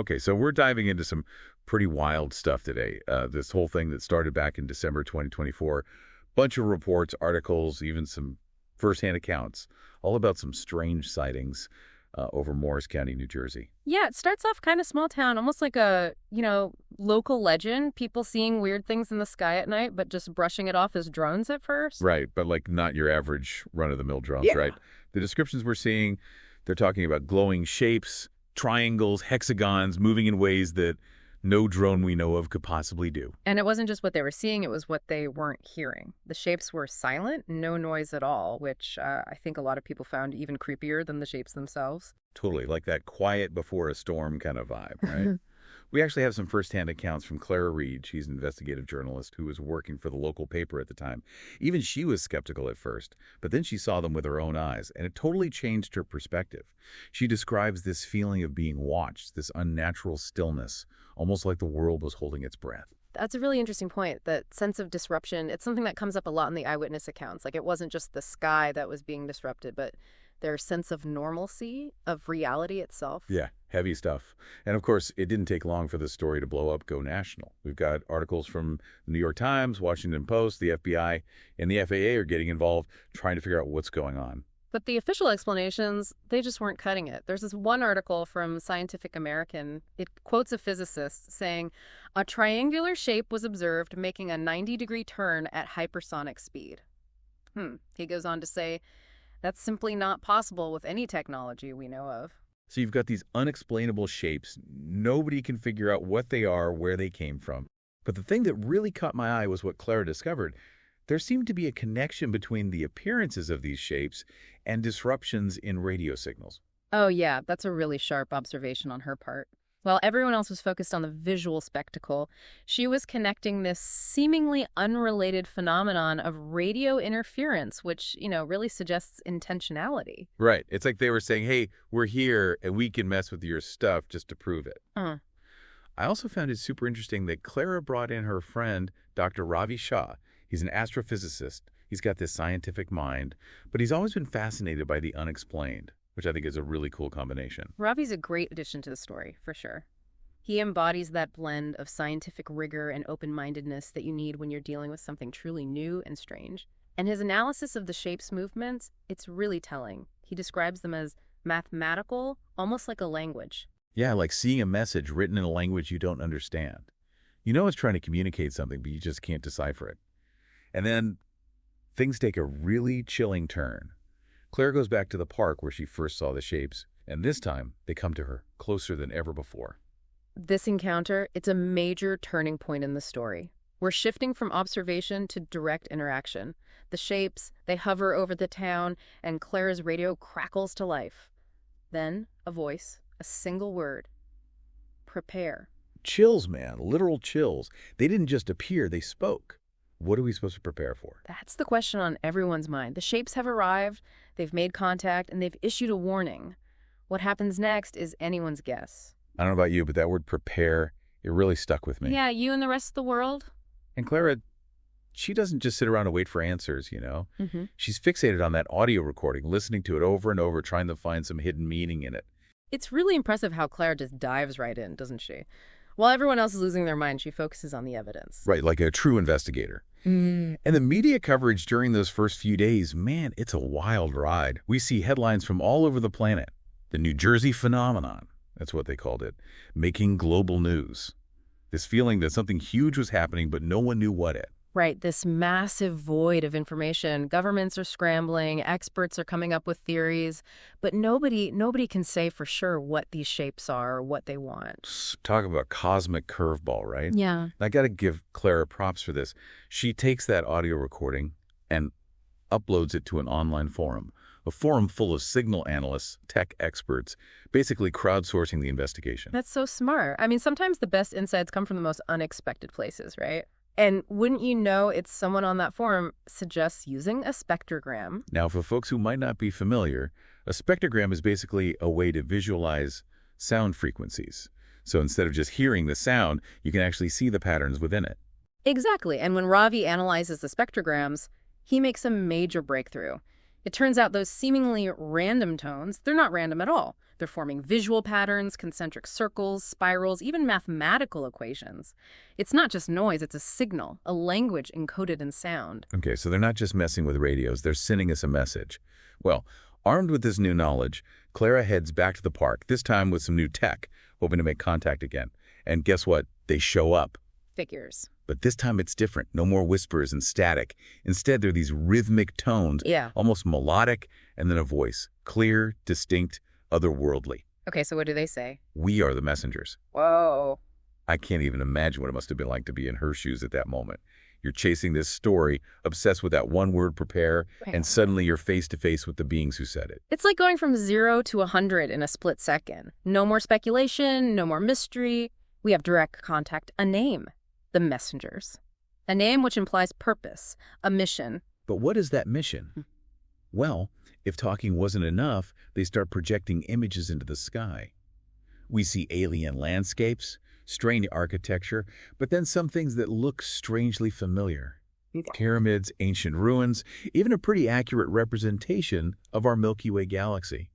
Okay, so we're diving into some pretty wild stuff today. This whole thing that started back in December 2024, bunch of reports, articles, even some firsthand accounts, all about some strange sightings over Morris County, New Jersey. Yeah, it starts off kind of small town, almost like a, local legend. People seeing weird things in the sky at night, but just brushing it off as drones at first. Right, but like not your average run-of-the-mill drones, Yeah. right? The descriptions we're seeing, they're talking about glowing shapes, triangles, hexagons, moving in ways that no drone we know of could possibly do. And it wasn't just what they were seeing, it was what they weren't hearing. The shapes were silent, no noise at all, which I think a lot of people found even creepier than the shapes themselves. Totally, like that quiet before a storm kind of vibe, right? We actually have some firsthand accounts from Clara Reed. She's an investigative journalist who was working for the local paper at the time. Even she was skeptical at first, but then she saw them with her own eyes, and it totally changed her perspective. She describes this feeling of being watched, this unnatural stillness, almost like the world was holding its breath. That's a really interesting point. That sense of disruption, it's something that comes up a lot in the eyewitness accounts. Like it wasn't just the sky that was being disrupted, but their sense of normalcy, of reality itself. Yeah, heavy stuff. And of course, it didn't take long for the story to blow up, go national. We've got articles from the New York Times, Washington Post, the FBI, and the FAA are getting involved, trying to figure out what's going on. But the official explanations, they just weren't cutting it. There's this one article from Scientific American. It quotes a physicist saying, a triangular shape was observed making a 90-degree turn at hypersonic speed. He goes on to say, that's simply not possible with any technology we know of. So you've got these unexplainable shapes. Nobody can figure out what they are, where they came from. But the thing that really caught my eye was what Clara discovered. There seemed to be a connection between the appearances of these shapes and disruptions in radio signals. Oh yeah, that's a really sharp observation on her part. While everyone else was focused on the visual spectacle, she was connecting this seemingly unrelated phenomenon of radio interference, which, really suggests intentionality. Right. It's like they were saying, hey, we're here and we can mess with your stuff just to prove it. I also found it super interesting that Clara brought in her friend, Dr. Ravi Shah. He's an astrophysicist. He's got this scientific mind, but he's always been fascinated by the unexplained, which I think is a really cool combination. Ravi's a great addition to the story, for sure. He embodies that blend of scientific rigor and open-mindedness that you need when you're dealing with something truly new and strange. And his analysis of the shape's movements, it's really telling. He describes them as mathematical, almost like a language. Yeah, like seeing a message written in a language you don't understand. You know it's trying to communicate something, but you just can't decipher it. And then things take a really chilling turn. Claire goes back to the park where she first saw the shapes, and this time they come to her closer than ever before. This encounter, it's a major turning point in the story. We're shifting from observation to direct interaction. The shapes, they hover over the town, and Claire's radio crackles to life. Then, a voice, a single word. Prepare. Chills, man, literal chills. They didn't just appear, they spoke. What are we supposed to prepare for? That's the question on everyone's mind. The shapes have arrived, they've made contact, and they've issued a warning. What happens next is anyone's guess. I don't know about you, but that word prepare, it really stuck with me. Yeah, you and the rest of the world? And Clara, she doesn't just sit around and wait for answers, She's fixated on that audio recording, listening to it over and over, trying to find some hidden meaning in it. It's really impressive how Claire just dives right in, doesn't she? While everyone else is losing their mind, she focuses on the evidence. Right, like a true investigator. And the media coverage during those first few days, man, it's a wild ride. We see headlines from all over the planet. The New Jersey phenomenon, that's what they called it, making global news. This feeling that something huge was happening, but no one knew what it. Right, this massive void of information. Governments are scrambling, experts are coming up with theories, but nobody can say for sure what these shapes are or what they want. Talk about cosmic curveball, right? Yeah. I got to give Clara props for this. She takes that audio recording and uploads it to an online forum, a forum full of signal analysts, tech experts, basically crowdsourcing the investigation. That's so smart. I mean, sometimes the best insights come from the most unexpected places, right? And wouldn't you know, it's someone on that forum suggests using a spectrogram. Now, for folks who might not be familiar, a spectrogram is basically a way to visualize sound frequencies. So instead of just hearing the sound, you can actually see the patterns within it. Exactly. And when Ravi analyzes the spectrograms, he makes a major breakthrough. It turns out those seemingly random tones, they're not random at all. They're forming visual patterns, concentric circles, spirals, even mathematical equations. It's not just noise, it's a signal, a language encoded in sound. Okay, so they're not just messing with radios, they're sending us a message. Well, armed with this new knowledge, Clara heads back to the park, this time with some new tech, hoping to make contact again. And guess what? They show up. Figures. But this time it's different. No more whispers and static. Instead, there are these rhythmic tones, Yeah. almost melodic, and then a voice. Clear, distinct, otherworldly. Okay, so what do they say? We are the messengers. Whoa. I can't even imagine what it must have been like to be in her shoes at that moment. You're chasing this story, obsessed with that one word, prepare, and suddenly you're face to face with the beings who said it. It's like going from 0 to 100 in a split second. No more speculation, no more mystery. We have direct contact, a name. The messengers. A name which implies purpose, a mission. But what is that mission? Well, if talking wasn't enough, they start projecting images into the sky. We see alien landscapes, strange architecture, but then some things that look strangely familiar. Pyramids, ancient ruins, even a pretty accurate representation of our Milky Way galaxy.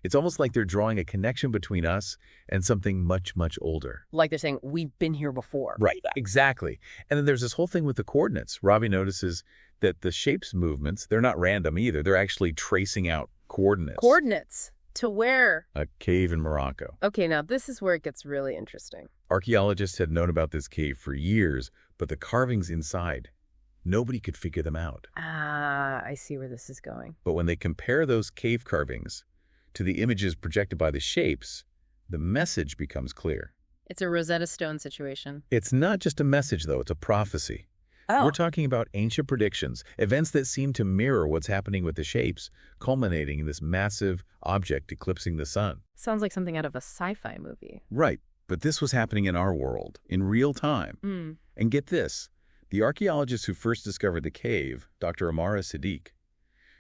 It's almost like they're drawing a connection between us and something much, much older. Like they're saying, we've been here before. Right, exactly. And then there's this whole thing with the coordinates. Ravi notices that the shapes movements, they're not random either. They're actually tracing out coordinates. Coordinates? To where? A cave in Morocco. Okay, now this is where it gets really interesting. Archaeologists had known about this cave for years, but the carvings inside, nobody could figure them out. Ah, I see where this is going. But when they compare those cave carvings to the images projected by the shapes, the message becomes clear. It's a Rosetta Stone situation. It's not just a message, though. It's a prophecy. Oh. We're talking about ancient predictions, events that seem to mirror what's happening with the shapes, culminating in this massive object eclipsing the sun. Sounds like something out of a sci-fi movie. Right, but this was happening in our world, in real time. And get this, the archaeologist who first discovered the cave, Dr. Amara Siddiq,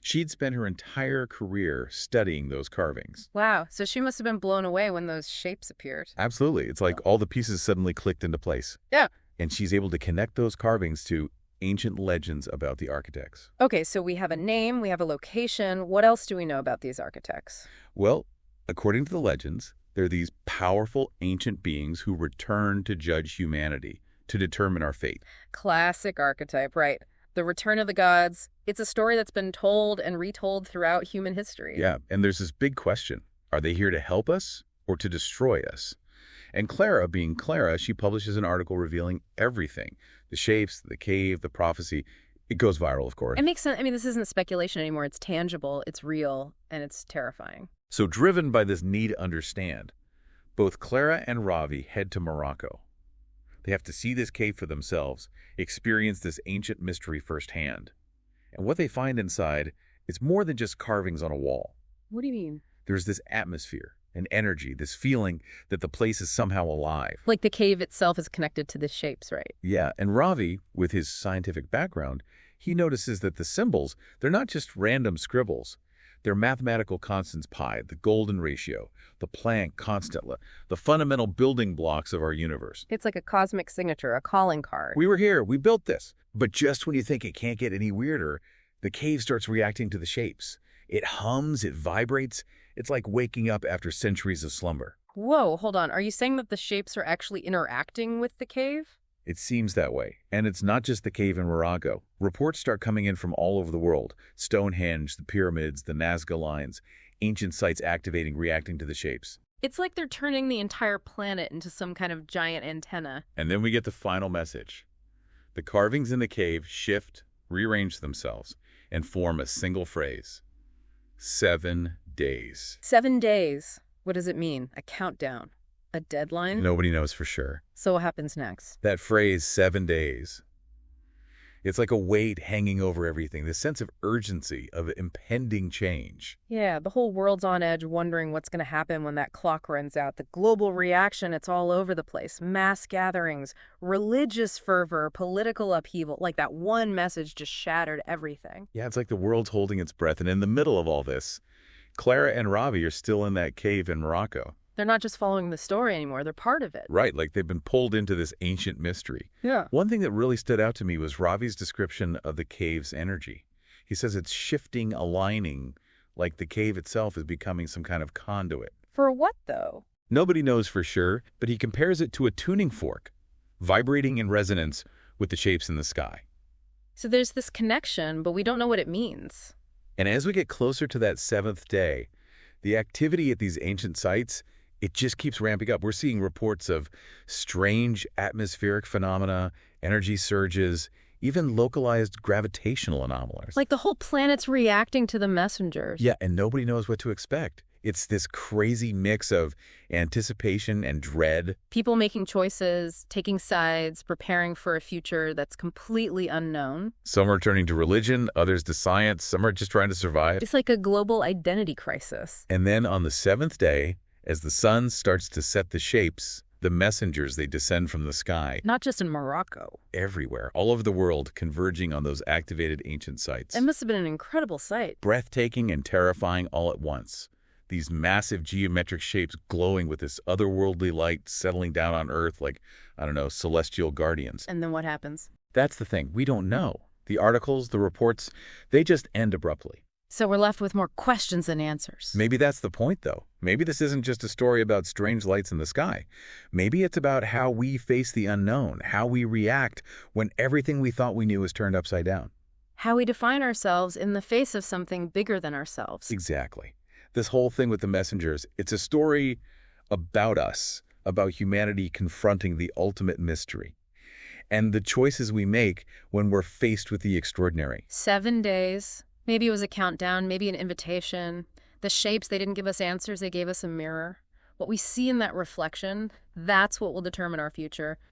she'd spent her entire career studying those carvings. Wow, so she must have been blown away when those shapes appeared. Absolutely. It's like all the pieces suddenly clicked into place. Yeah. And she's able to connect those carvings to ancient legends about the architects. Okay, so we have a name, we have a location. What else do we know about these architects? Well, according to the legends, they're these powerful ancient beings who return to judge humanity, to determine our fate. Classic archetype, right. The return of the gods. It's a story that's been told and retold throughout human history. Yeah, and there's this big question. Are they here to help us or to destroy us? And Clara, being Clara, she publishes an article revealing everything. The shapes, the cave, the prophecy. It goes viral, of course. It makes sense. I mean, this isn't speculation anymore. It's tangible, it's real, and it's terrifying. So driven by this need to understand, both Clara and Ravi head to Morocco. They have to see this cave for themselves, experience this ancient mystery firsthand. And what they find inside is more than just carvings on a wall. What do you mean? There's this atmosphere, an energy, this feeling that the place is somehow alive. Like the cave itself is connected to the shapes, right? Yeah, and Ravi, with his scientific background, he notices that the symbols, they're not just random scribbles. They're mathematical constants pi, the golden ratio, the Planck constant, the fundamental building blocks of our universe. It's like a cosmic signature, a calling card. We were here, we built this. But just when you think it can't get any weirder, the cave starts reacting to the shapes. It hums, it vibrates. It's like waking up after centuries of slumber. Whoa, hold on. Are you saying that the shapes are actually interacting with the cave? It seems that way. And it's not just the cave in Morocco. Reports start coming in from all over the world. Stonehenge, the pyramids, the Nazca lines, ancient sites activating, reacting to the shapes. It's like they're turning the entire planet into some kind of giant antenna. And then we get the final message. The carvings in the cave shift, rearrange themselves, and form a single phrase. 7 days. 7 days. What does it mean? A countdown? A deadline? Nobody knows for sure. So what happens next? That phrase, 7 days, it's like a weight hanging over everything, this sense of urgency, of impending change. Yeah, the whole world's on edge wondering what's going to happen when that clock runs out. The global reaction, it's all over the place. Mass gatherings, religious fervor, political upheaval. Like that one message just shattered everything. Yeah, it's like the world's holding its breath. And in the middle of all this, Clara and Ravi are still in that cave in Morocco. They're not just following the story anymore. They're part of it. Right, like they've been pulled into this ancient mystery. Yeah. One thing that really stood out to me was Ravi's description of the cave's energy. He says it's shifting, aligning, like the cave itself is becoming some kind of conduit. For what, though? Nobody knows for sure, but he compares it to a tuning fork, vibrating in resonance with the shapes in the sky. So there's this connection, but we don't know what it means. And as we get closer to that seventh day, the activity at these ancient sites, it just keeps ramping up. We're seeing reports of strange atmospheric phenomena, energy surges, even localized gravitational anomalies. Like the whole planet's reacting to the messengers. Yeah, and nobody knows what to expect. It's this crazy mix of anticipation and dread. People making choices, taking sides, preparing for a future that's completely unknown. Some are turning to religion, others to science, some are just trying to survive. It's like a global identity crisis. And then on the seventh day, as the sun starts to set the shapes, the messengers, they descend from the sky. Not just in Morocco. Everywhere, all over the world, converging on those activated ancient sites. It must have been an incredible sight. Breathtaking and terrifying all at once. These massive geometric shapes glowing with this otherworldly light settling down on Earth like, I don't know, celestial guardians. And then what happens? That's the thing. We don't know. The articles, the reports, they just end abruptly. So we're left with more questions than answers. Maybe that's the point, though. Maybe this isn't just a story about strange lights in the sky. Maybe it's about how we face the unknown, how we react when everything we thought we knew is turned upside down. How we define ourselves in the face of something bigger than ourselves. Exactly. This whole thing with the messengers, it's a story about us, about humanity confronting the ultimate mystery, and the choices we make when we're faced with the extraordinary. 7 days. Maybe it was a countdown, maybe an invitation. The shapes, they didn't give us answers, they gave us a mirror. What we see in that reflection, that's what will determine our future.